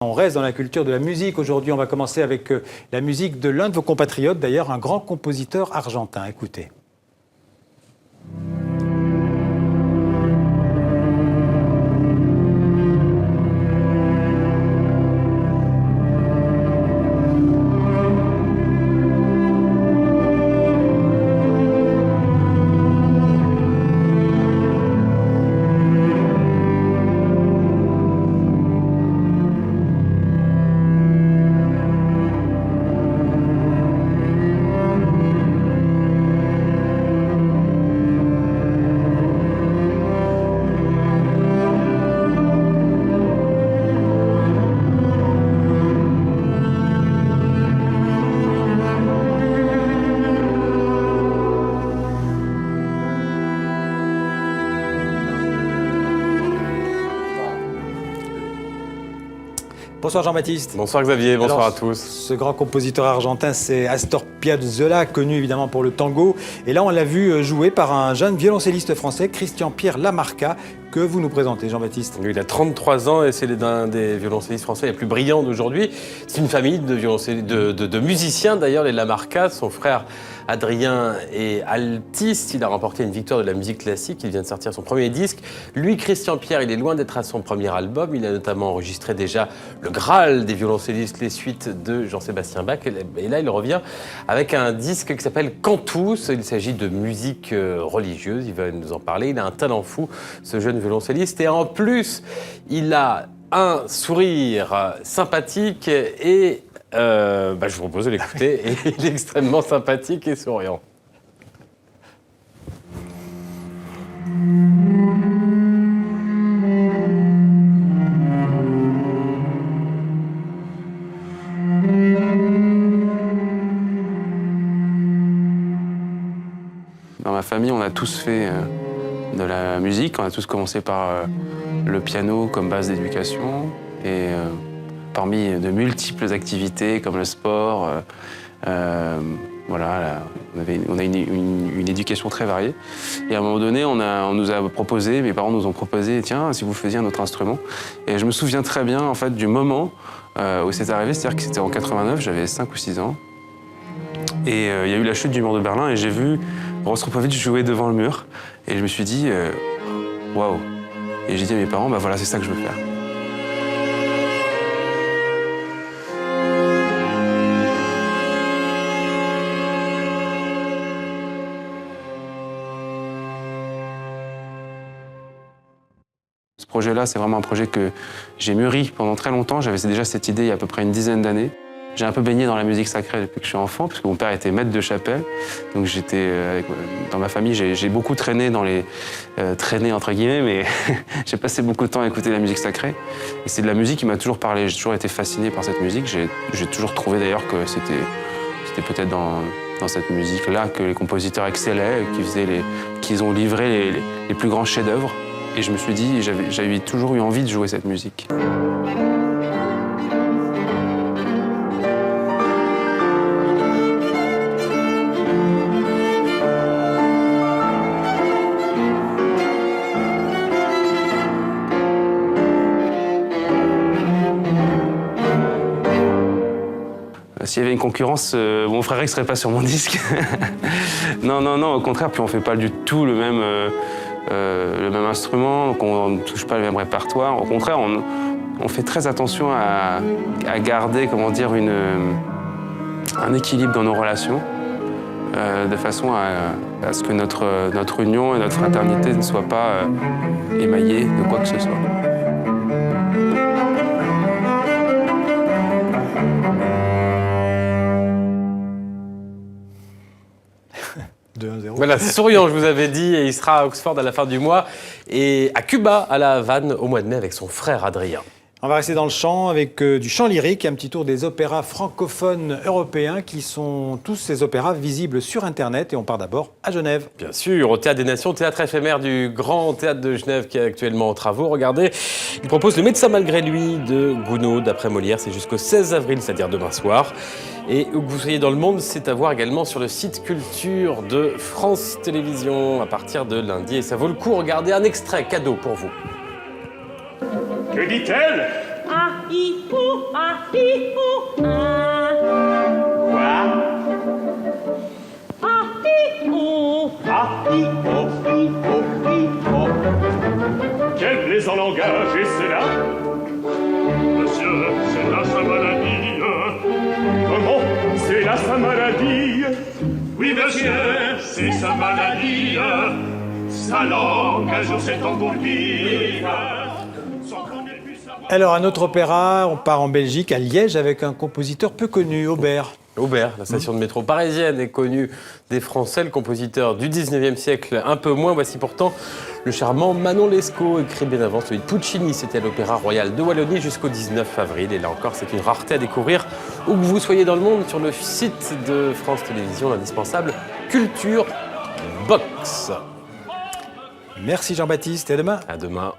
On reste dans la culture de la musique. Aujourd'hui, on va commencer avec la musique de l'un de vos compatriotes, d'ailleurs, un grand compositeur argentin. Écoutez. Bonsoir Jean-Baptiste. Bonsoir Xavier, bonsoir Alors, à tous. Ce grand compositeur argentin, c'est Astor Piazzolla, connu évidemment pour le tango. Et là, on l'a vu jouer par un jeune violoncelliste français, Christian-Pierre Lamarca, que vous nous présentez, Jean-Baptiste. Lui, il a 33 ans et c'est l'un des violoncellistes français les plus brillants d'aujourd'hui. C'est une famille de musiciens, d'ailleurs, les Lamarca. Son frère Adrien est altiste. Il a remporté une victoire de la musique classique. Il vient de sortir son premier disque. Lui, Christian-Pierre, il est loin d'être à son premier album. Il a notamment enregistré déjà le Graal des violoncellistes, les suites de Jean-Sébastien Bach. Et là, il revient avec un disque qui s'appelle Cantus. Il s'agit de musique religieuse. Il va nous en parler. Il a un talent fou, ce jeune violoncelliste. Et en plus, il a un sourire sympathique et je vous propose de l'écouter. Et il est extrêmement sympathique et souriant. Dans ma famille, on a tous fait de la musique. On a tous commencé par le piano comme base d'éducation. Et parmi de multiples activités comme le sport, voilà, on a une éducation très variée. Et à un moment donné, on nous a proposé, mes parents nous ont proposé, tiens, si vous faisiez un autre instrument. Et je me souviens très bien en fait, du moment où c'est arrivé, c'est-à-dire que c'était en 89, j'avais 5 ou 6 ans. Et il y a eu la chute du mur de Berlin et j'ai vu Rostropovitch jouer devant le mur. Et je me suis dit, waouh. Et j'ai dit à mes parents, voilà, c'est ça que je veux faire. Ce projet-là, c'est vraiment un projet que j'ai mûri pendant très longtemps. J'avais déjà cette idée il y a à peu près une dizaine d'années. J'ai un peu baigné dans la musique sacrée depuis que je suis enfant, parce que mon père était maître de chapelle. Donc dans ma famille, j'ai beaucoup traîné dans les... traîné entre guillemets, mais j'ai passé beaucoup de temps à écouter la musique sacrée. Et c'est de la musique qui m'a toujours parlé. J'ai toujours été fasciné par cette musique. J'ai toujours trouvé d'ailleurs que c'était peut-être dans cette musique-là que les compositeurs excellaient, qu'ils ont livré les plus grands chefs-d'œuvre. Et je me suis dit, j'avais toujours eu envie de jouer cette musique. S'il y avait une concurrence, mon frère X serait pas sur mon disque. Non, au contraire, puis on fait pas du tout le même instrument, qu'on ne touche pas le même répertoire. Au contraire, on fait très attention à garder, comment dire, un équilibre dans nos relations, de façon à ce que notre union et notre fraternité ne soient pas émaillées de quoi que ce soit. Voilà, souriant, je vous avais dit, et il sera à Oxford à la fin du mois et à Cuba, à La Havane, au mois de mai, avec son frère Adrien. On va rester dans le chant avec du chant lyrique, un petit tour des opéras francophones européens qui sont tous ces opéras visibles sur Internet. Et on part d'abord à Genève. Bien sûr, au Théâtre des Nations, théâtre éphémère du Grand Théâtre de Genève qui est actuellement en travaux. Regardez, il propose Le médecin malgré lui de Gounod d'après Molière. C'est jusqu'au 16 avril, c'est-à-dire demain soir. Et où que vous soyez dans le monde, c'est à voir également sur le site Culture de France Télévisions à partir de lundi. Et ça vaut le coup, regardez un extrait cadeau pour vous. Que dit-elle ? Ah, Quel plaisant langage est cela? Monsieur, c'est là sa maladie. Comment? C'est là sa maladie. Oui, monsieur, c'est sa maladie. Sa langue, un jour s'est engourdie. Sans qu'on ait pu savoir... Alors, un autre opéra, on part en Belgique, à Liège, avec un compositeur peu connu, Aubert. Aubert, la station de métro parisienne, est connue des Français, le compositeur du 19e siècle, un peu moins. Voici pourtant le charmant Manon Lescaut, écrit bien avant celui de Puccini. C'était à l'Opéra Royal de Wallonie jusqu'au 19 avril. Et là encore, c'est une rareté à découvrir où que vous soyez dans le monde, sur le site de France Télévisions, l'indispensable Culture Box. Merci Jean-Baptiste, et à demain. À demain.